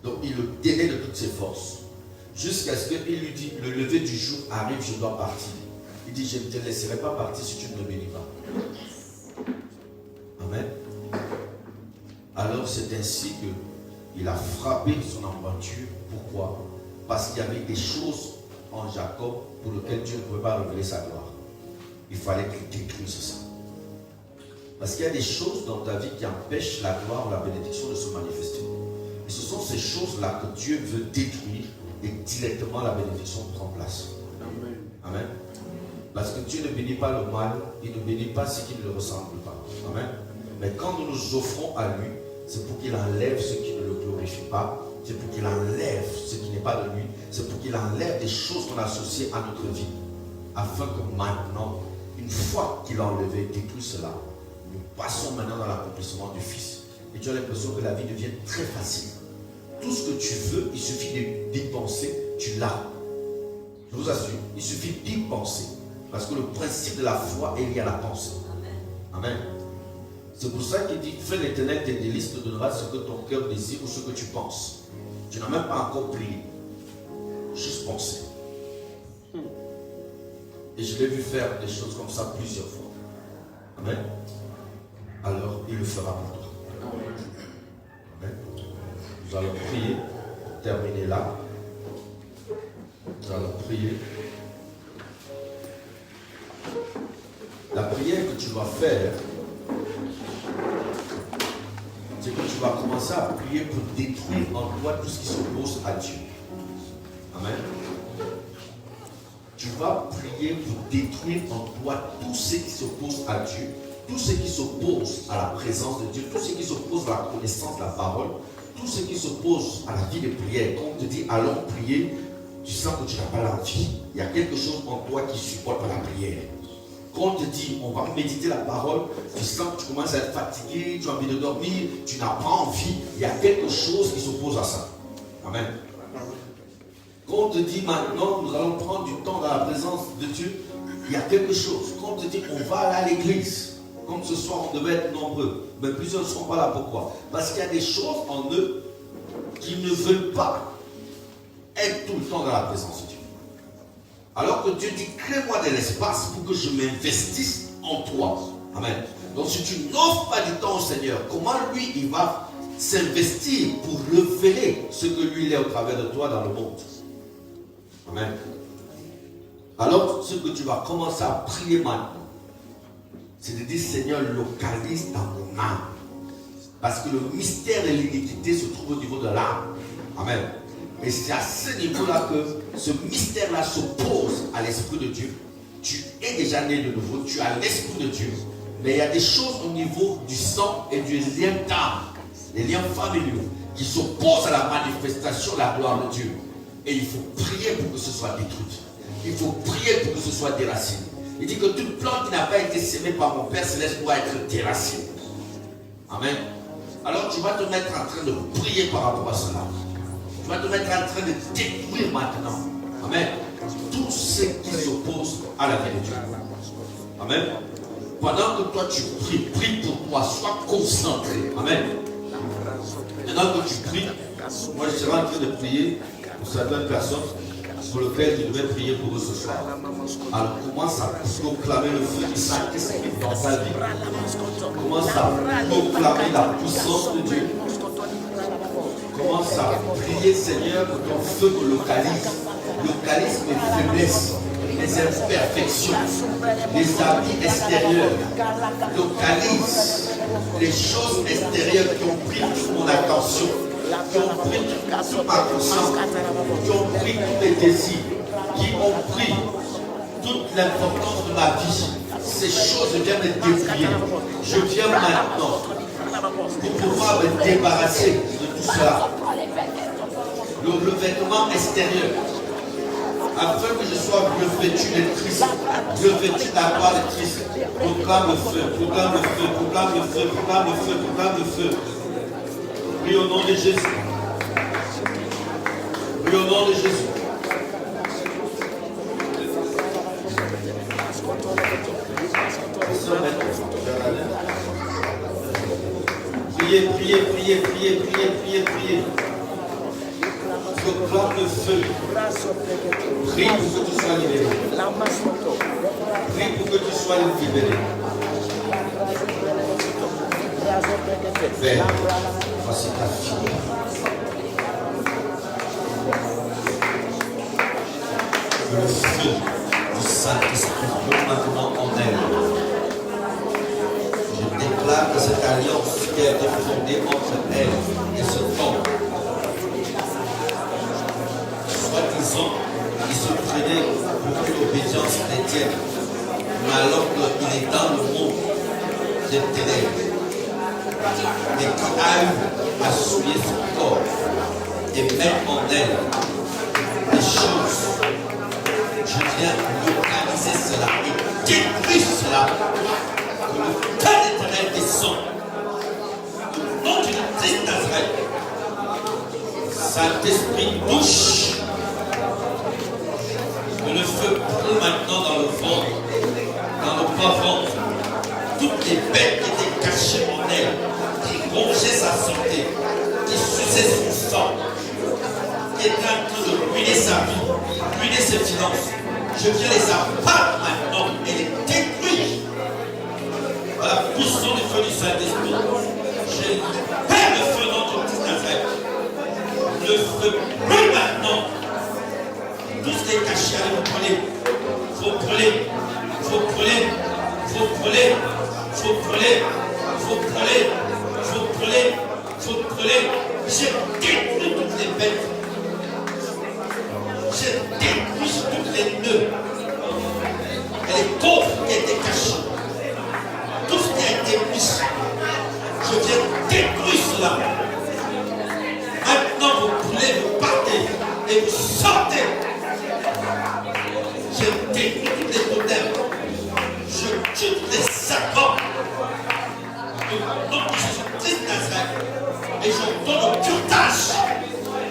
Donc il le tenait de toutes ses forces. Jusqu'à ce qu'il lui dit, le lever du jour arrive, je dois partir. Il dit, je ne te laisserai pas partir si tu ne me bénis pas. Amen. Alors c'est ainsi qu'il a frappé son aventure. Pourquoi? Parce qu'il y avait des choses en Jacob pour lesquelles Dieu ne pouvait pas révéler sa gloire. Il fallait qu'il détruise ça. Parce qu'il y a des choses dans ta vie qui empêchent la gloire ou la bénédiction de se manifester. Et ce sont ces choses-là que Dieu veut détruire et directement la bénédiction prend place. Amen. Amen. Parce que Dieu ne bénit pas le mal, il ne bénit pas ce qui ne le ressemble pas. Amen. Mais quand nous nous offrons à lui, c'est pour qu'il enlève ce qui ne le glorifie pas, c'est pour qu'il enlève ce qui n'est pas de lui, c'est pour qu'il enlève des choses qu'on associe à notre vie, afin que maintenant, une fois qu'il a enlevé, détruit cela, nous passons maintenant dans l'accomplissement du Fils. Et tu as l'impression que la vie devient très facile. Tout ce que tu veux, il suffit d'y penser, tu l'as. Je vous assure, il suffit d'y penser. Parce que le principe de la foi est lié à la pensée. Amen. C'est pour ça qu'il dit, fais l'Éternel tes délices, te donnera ce que ton cœur désire ou ce que tu penses. Tu n'as même pas encore prié. Juste penser. Et je l'ai vu faire des choses comme ça plusieurs fois. Amen. Alors, il le fera pour toi. Amen. Nous allons prier pour terminer là. Nous allons prier. La prière que tu vas faire, c'est que tu vas commencer à prier pour détruire en toi tout ce qui s'oppose à Dieu. Amen. Tu vas prier pour détruire en toi tout ce qui s'oppose à Dieu, tout ce qui s'oppose à la présence de Dieu, tout ce qui s'oppose à la connaissance de la parole, tout ce qui s'oppose à la vie de prière. Quand on te dit allons prier, tu sens que tu n'as pas l'envie. Il y a quelque chose en toi qui supporte pas la prière. Quand on te dit on va méditer la parole, tu sens que tu commences à être fatigué, tu as envie de dormir, tu n'as pas envie. Il y a quelque chose qui s'oppose à ça. Amen. Quand on te dit maintenant nous allons prendre du temps dans la présence de Dieu, il y a quelque chose. Quand on te dit on va aller à l'église, comme ce soir on devait être nombreux, mais plusieurs ne seront pas là. Pourquoi? Parce qu'il y a des choses en eux qui ne veulent pas être tout le temps dans la présence de Dieu. Alors que Dieu dit, crée-moi de l'espace pour que je m'investisse en toi. Amen. Donc si tu n'offres pas du temps au Seigneur, comment lui, il va s'investir pour révéler ce que lui, il est au travers de toi dans le monde? Amen. Alors, ce que tu vas commencer à prier maintenant, c'est de dire, Seigneur, localise dans mon âme. Parce que le mystère de l'iniquité se trouve au niveau de l'âme. Amen. Et c'est à ce niveau-là que ce mystère-là s'oppose à l'Esprit de Dieu. Tu es déjà né de nouveau, tu as l'Esprit de Dieu. Mais il y a des choses au niveau du sang et du lien d'âme, les liens familiaux, qui s'opposent à la manifestation de la gloire de Dieu. Et il faut prier pour que ce soit détruit. Il faut prier pour que ce soit déraciné. Il dit que toute plante qui n'a pas été sémée par mon Père Céleste doit être déracinée. Amen. Alors tu vas te mettre en train de prier par rapport à cela. Tu vas te mettre en train de détruire maintenant. Amen. Tout ce qui s'oppose à la vie de Dieu. Amen. Pendant que toi tu pries, prie pour toi, sois concentré. Amen. Maintenant que tu pries, moi je serai en train de prier pour certaines personnes pour lesquelles je devais prier pour eux ce soir. Alors commence à proclamer le feu du Saint-Esprit dans ta vie. Commence à proclamer la puissance de Dieu. Commence à prier, Seigneur, que ton feu me localise. Localise mes faiblesses, mes imperfections, les habits extérieurs. Localise les choses extérieures qui ont pris toute mon attention, qui ont pris toute ma conscience, qui ont pris tous mes désirs, qui ont pris toute l'importance de ma vie. Ces choses, je viens me dépouiller. Je viens maintenant pour pouvoir me débarrasser de tout cela. Le vêtement extérieur, afin que je sois revêtu de Christ, revêtu de la gloire de Christ. Proclame le feu, proclame le feu, proclame le feu, proclame le feu, proclame le feu. Prie au nom de Jésus. Prie au nom de Jésus. Priez, priez, priez, priez, priez, priez, priez. Proclame le feu. Prie pour que tu sois libéré. Prie pour que tu sois libéré. Père, voici ta fille. Que le feu du Saint-Esprit brûle maintenant en elle. Je déclare que cette alliance qui a été fondée entre elle et ce temple, soi-disant, il se prenait pour une obédience chrétienne, mais alors qu'il est dans le monde des ténèbres, et qui a eu à souiller son corps et mettre en elle des choses. Je viens localiser cela et détruire cela. Que le cœur éternel descend. Au nom du Christ Nazareth. Saint-Esprit touche. Que le feu brûle maintenant dans le ventre, dans le bas-ventre. Toutes les bêtes qui étaient caché en elle, qui rongeait sa santé, qui suçait son sang, qui est en train de ruiner sa vie, ruiner ses finances. Je viens les abattre maintenant et les détruire par la puissance du feu du Saint-Esprit. Je perds le feu dans ton petit Nazareth. Le feu brûle maintenant. Tout ce qui est caché, allez vous brûler. Faut brûler. Faut brûler. Faut brûler. Faut brûler. Faut brûler. Faut brûler. Faut brûler. J'ai détruit toutes les bêtes. J'ai détruit toutes les nœuds. Et les coffres qui étaient cachés. Tout ce qui a été mis. Je viens détruire cela. Maintenant, vous brûlez, vous partez et vous sortez. Je détruis toutes les totems. Je tue les serpents. Au nom de Jésus-Christ Nazareth. Et je donne au curtage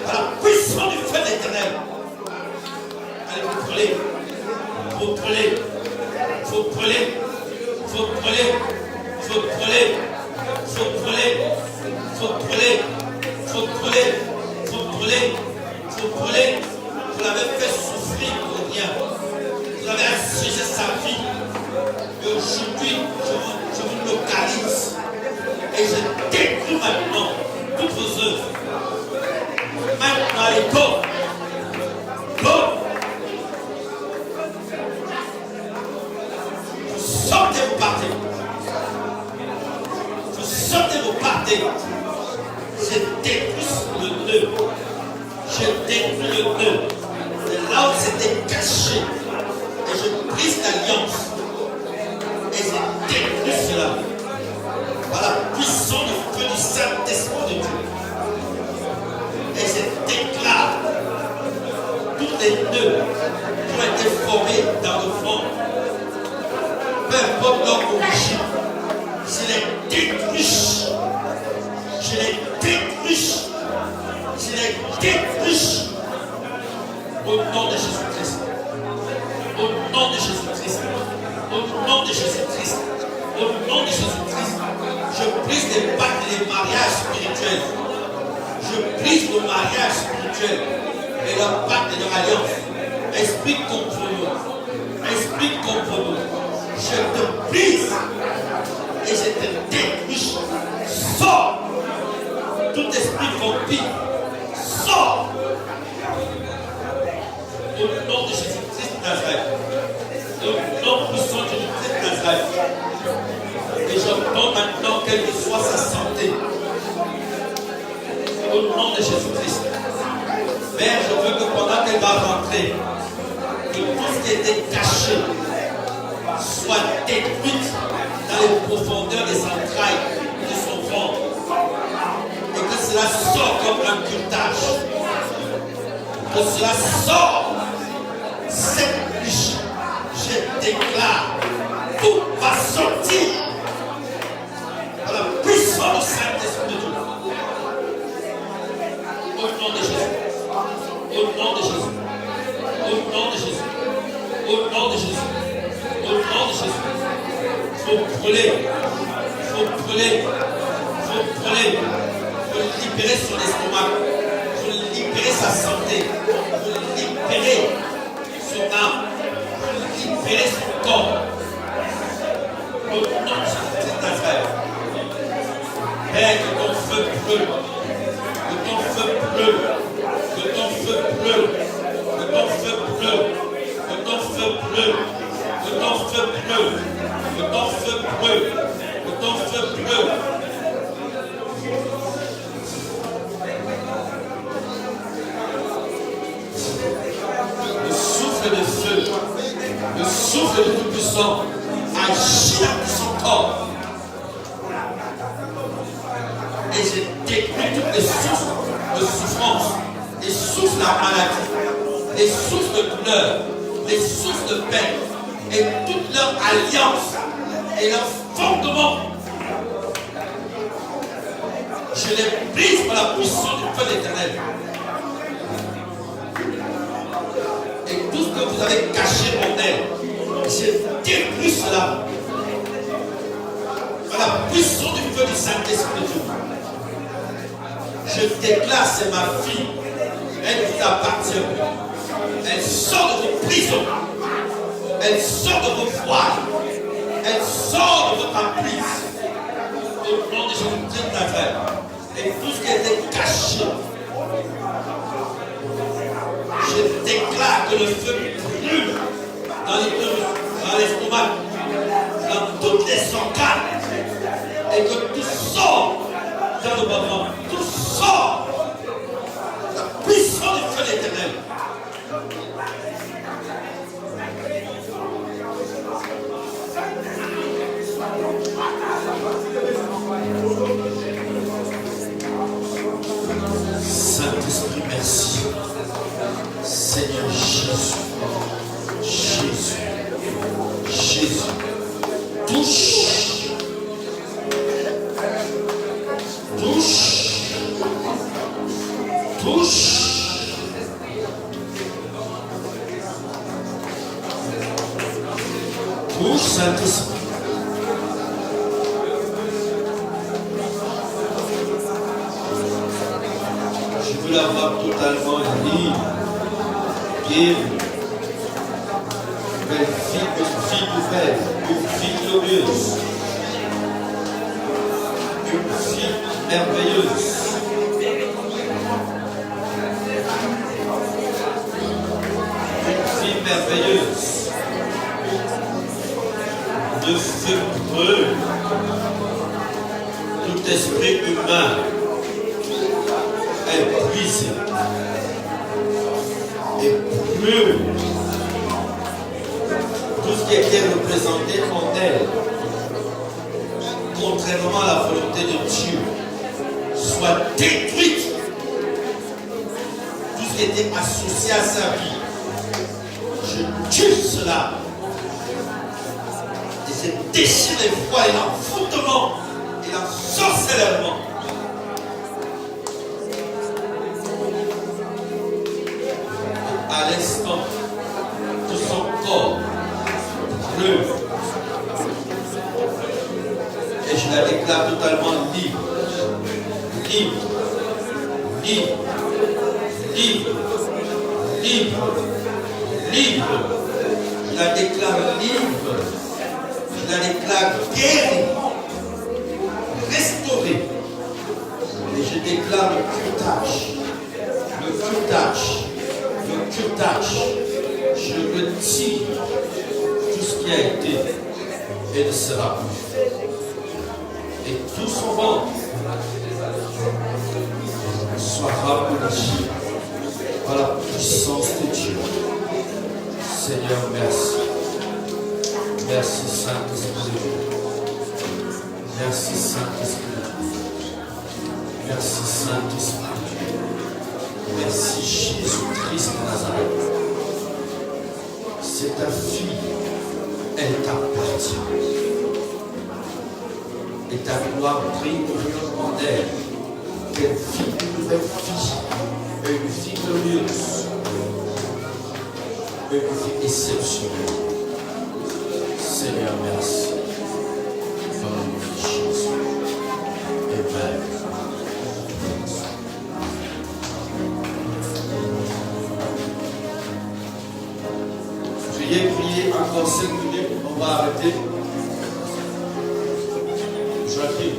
à la puissance du feu d'éternel. Allez, vous brûlez. Vous brûlez. Vous brûlez. Vous brûlez. Vous brûlez. Faut brûler, faut brûler, faut brûler, faut brûler, faut brûler. Vous l'avez fait souffrir pour rien. Vous avez assiégé sa vie. Et aujourd'hui, je vous localise. Et je détruis maintenant toutes vos œuvres. Maintenant, allez, go! Go! Vous sortez, vous partez. Sortez, vous partez. Je détruis le nœud. Je détruis le nœud. C'est là où c'était caché. Et je brise l'alliance. Et je détruis cela. Par la puissance du feu du Saint-Esprit de Dieu. Et je déclare tous les nœuds qui ont été formés dans le fond. Peu importe leur origine. Je les détruis. Je les détruis. Je les détruis. Au nom de Jésus-Christ. Au nom de Jésus-Christ. Au nom de Jésus-Christ. Au nom de Jésus-Christ. Je brise les pactes et les mariages spirituels. Je brise le mariage spirituel et leur pacte et leur alliance. Esprit contre nous. Esprit contre nous. Je te brise. Et je te détruis. Sors. Tout esprit vampire. Sors. Au nom de Jésus-Christ Nazareth. Au nom puissant de Jésus-Christ Nazareth. Et j'entends maintenant quelle que soit sa santé. Au nom de Jésus-Christ. Père, je veux que pendant qu'elle va rentrer, que tout ce qui était caché soit détruit dans les profondeurs des entrailles de son ventre. Et que cela sort comme un curtage. Que cela sort. Cette nuit, je déclare, tout va sortir par la puissance du Saint-Esprit de Dieu. Au nom de Jésus. Au nom de Jésus. Au nom de Jésus. Au nom de Jésus. Au nom de Jésus. Faut brûler. Faut brûler. Faut brûler. Faut libérer son estomac. Faut libérer sa santé. Faut libérer son âme. Faut libérer son corps. Au nom de Jésus Nazareth. Père, que ton feu brûle. Que ton feu brûle. Que ton feu brûle. Que ton feu brûle. Que ton feu brûle. Que ton feu brûle. Que ton feu brûle. Que ton feu brûle. Le souffle de feu, le souffle de Tout-Puissant agit dans son corps. Et je détruis toutes les sources de souffrance, les sources de la maladie, les sources de douleur, les sources de peine, et toute leur alliance et leur fondement. Je les brise par la puissance du feu d'éternel. Et tout ce que vous avez caché en elle, je détruis cela par la puissance Saint-Esprit de Dieu. Je déclare, c'est ma fille. Elle vous appartient. Elle sort de vos prisons. Elle sort de vos voiles. Elle sort de votre emprise. Au nom de Jésus-Christ de Nazareth. Et tout ce qui était caché, je déclare que le feu brûle dans l'estomac, dans toutes les organes, et que tout sort dans le moment, tout sort. La puissance du feu d'éternel. Saint-Esprit, merci. Seigneur Jésus, Jésus, Jésus, touche, touche, touche. Touche, Saint-Esprit. Je veux la voir totalement libre, guérie. Une fille nouvelle, une fille glorieuse, une fille merveilleuse. Une fille merveilleuse. Le feu brûle tout esprit humain est brisé et brûle tout ce qui était représenté en elle, contrairement à la volonté de Dieu, soit détruite. Tout ce qui était associé à sa vie, je tue cela. Et je déchire les voiles et l'envoûtement et l'ensorcellement. À l'instant, tout son corps brûle. Et je la déclare totalement libre. Libre. Libre. Libre. Libre. Libre. Je la déclare libre. Je la déclare guérie. Restaurée. Et je déclare le curetage. Le curetage. Le curetage. Je retire tout ce qui a été et ne sera plus. Et tout son ventre soit rempli par la puissance de Dieu. Seigneur, merci. Merci Saint-Esprit. Merci Saint-Esprit. Merci Saint-Esprit. Merci Jésus-Christ de Nazareth. C'est ta fille, elle t'appartient. Et ta gloire brille en elle. Quelle fille, une nouvelle fille, une fille glorieuse, une fille exceptionnelle. Seigneur, merci. Dans le nom de Jésus. Amen. Priez encore 5 minutes, on va arrêter. Joachim.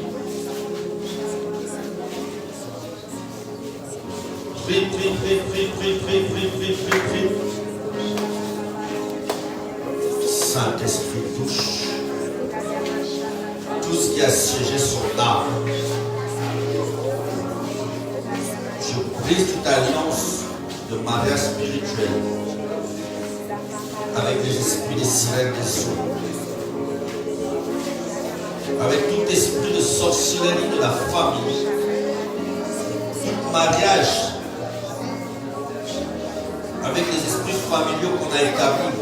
Prie. Saint-Esprit, touche tout ce qui a siégé son âme. Je brise toute alliance de mariage spirituel avec les esprits des sirènes des eaux, avec tout esprit de sorcellerie de la famille, tout mariage avec les esprits familiaux qu'on a établis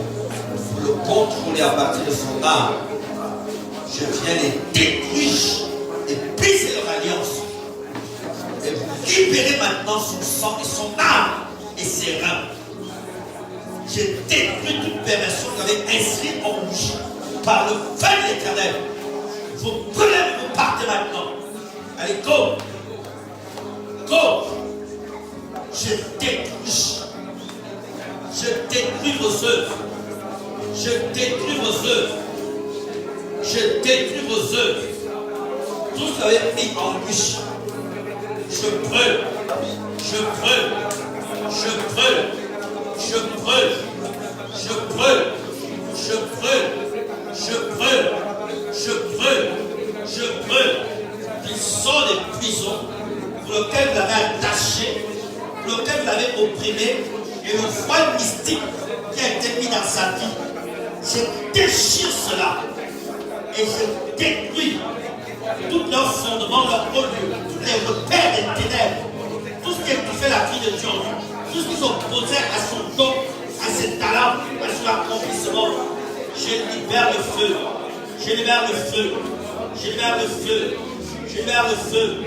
pour le contrôler à partir de son âme. Je viens les détruire et briser leur alliance et vous libérer maintenant son sang et son âme et ses reins. J'ai détruit toute perversion que vous avez inscrite en rouge par le feu de l'Éternel. Vous brûlez, vous partez maintenant. Allez, go. Go. Je détruis. Je détruis vos œuvres. Je détruis vos œuvres. Je détruis vos œuvres. Tout ce que vous avez mis en lui. Je brûle. Je brûle. Je brûle. Je brûle. Je brûle. Je brûle. Je brûle. Je brûle. Je brûle. Ils sont des prisons pour lesquelles vous l'avez attaché, pour lesquelles vous l'avez opprimé, et le voile mystique qui a été mis dans sa vie. Je déchire cela et je détruis tout leur fondement, leur haut lieu, tous les repères des ténèbres, tout ce qui a touché la vie de Dieu en lui, tout ce qui s'opposait à son don, à ses talents, à son accomplissement. Je libère le feu, je libère le feu, je libère le feu, je libère le feu,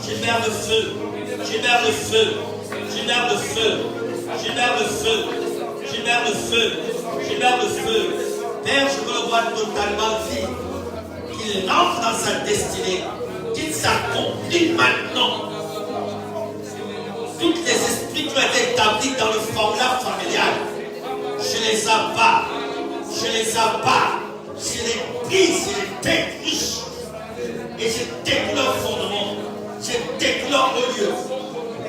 je libère le feu, je libère le feu, je libère le feu, je libère le feu, je libère le feu, je libère le feu. Père, je veux le voir totalement libre. Qu'il entre dans sa destinée, qu'il s'accomplit maintenant. Tous les esprits qui ont été établis dans le formulaire familial, je les abats, je les abats, je les brise, je les détruis. Et je détruis leur fondement, je détruis leur haut lieu,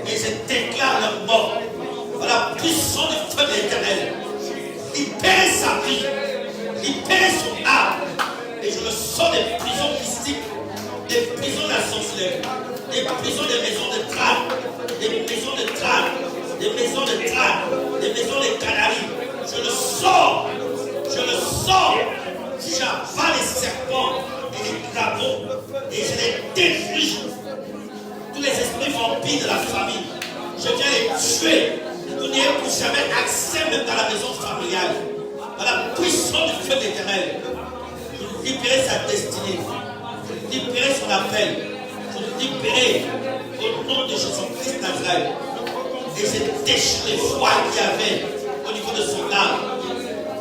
et je déclare leur mort. Par la puissance du feu de l'Éternel, libère sa vie, libère son âme. Et je le sors des prisons mystiques, des prisons de la sorcellerie, des prisons des maisons de drague, des maisons de drague, des maisons de drague, des maisons de canaries. Je le sors, je le sors. J'avale les serpents et les dragons et je les détruis. Tous les esprits vampires de la famille, je viens les tuer. Vous n'ayez plus jamais accès même dans la maison familiale. Par la puissance du feu d'Éternel. Libérer sa destinée, libérer son appel, libérer au nom de Jésus-Christ Nazareth. Et je déchire les voiles qu'il y avait au niveau de son âme.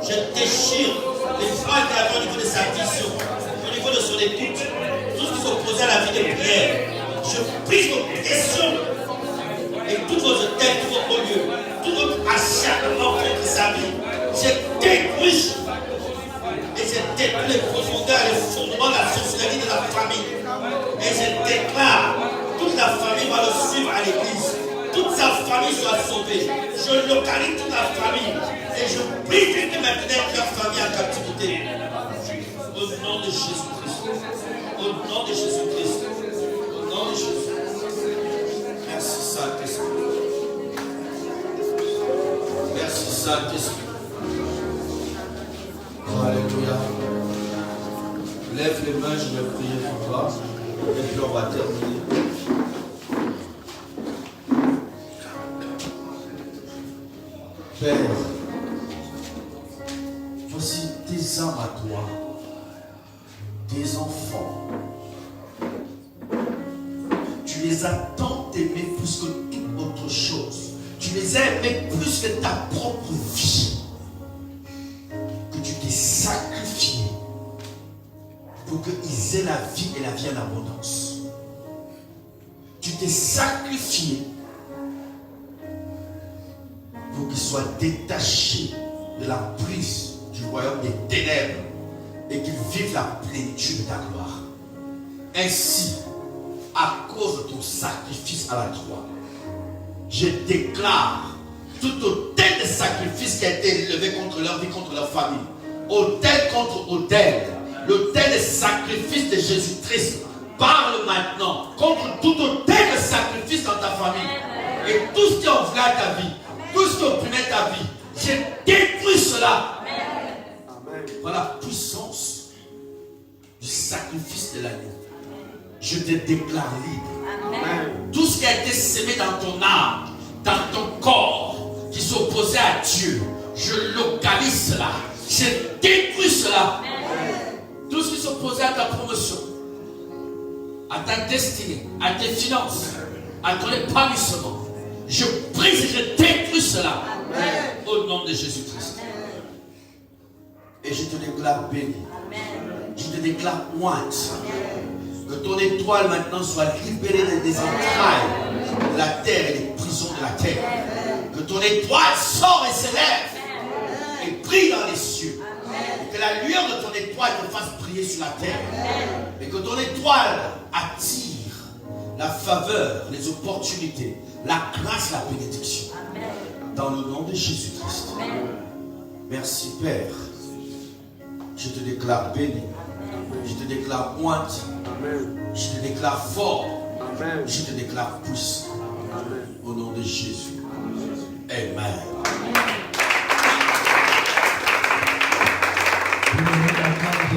Je déchire les voiles qu'il y avait au niveau de sa vision, au niveau de son écoute, tout ce qui s'opposait à la vie de prière. Je brise vos pressions et toutes vos hôtels, tous vos hauts lieux, tout votre acharnement contre sa vie. Je détruis. Et je détruis les profondeurs et les fondements de la sorcellerie de la famille. Et je déclare, toute la famille va le suivre à l'église. Toute sa famille soit sauvée. Je localise toute la famille. Et je prie que maintenant leur famille en captivité. Au nom de Jésus-Christ. Au nom de Jésus-Christ. Au nom de Jésus. Merci Saint-Esprit. Merci Saint-Esprit. Alléluia. Lève les mains, je vais prier pour toi. Et puis on va terminer. Père, voici tes âmes à toi, tes enfants. Tu les as tant aimés plus que toute autre chose. Tu les as aimés plus que ta propre vie. Tu t'es sacrifié pour qu'ils aient la vie et la vie en abondance. Tu t'es sacrifié pour qu'ils soient détachés de la prise du royaume des ténèbres et qu'ils vivent la plénitude de ta gloire. Ainsi, à cause de ton sacrifice à la croix, je déclare tout autel de sacrifice qui a été élevé contre leur vie, contre leur famille, autel contre autel, l'autel de sacrifice de Jésus-Christ, parle maintenant contre tout autel de sacrifice dans ta famille. Et tout ce qui enflamme ta vie, tout ce qui opprimait ta vie, je détruis cela. Par la puissance du sacrifice de l'agneau, je te déclare libre. Tout ce qui a été sémé dans ton âme, dans ton corps, qui s'opposait à Dieu, je localise cela, je détruis cela. Tout ce qui s'opposait à ta promotion, à ta destinée, à tes finances, à ton épanouissement, je brise et je détruis cela. Au nom de Jésus-Christ. Et je te déclare béni. Je te déclare ointe. Que ton étoile maintenant soit libérée des entrailles de la terre et des prisons de la terre. Que ton étoile sort et s'élève et brille dans les cieux. Et que la lueur de ton étoile te fasse briller sur la terre. Et que ton étoile attire la faveur, les opportunités, la grâce, la bénédiction. Dans le nom de Jésus-Christ. Merci Père. Je te déclare béni. Je te déclare pointe. Je te déclare fort. Je te déclare puissant. Au nom de Jésus. Amen.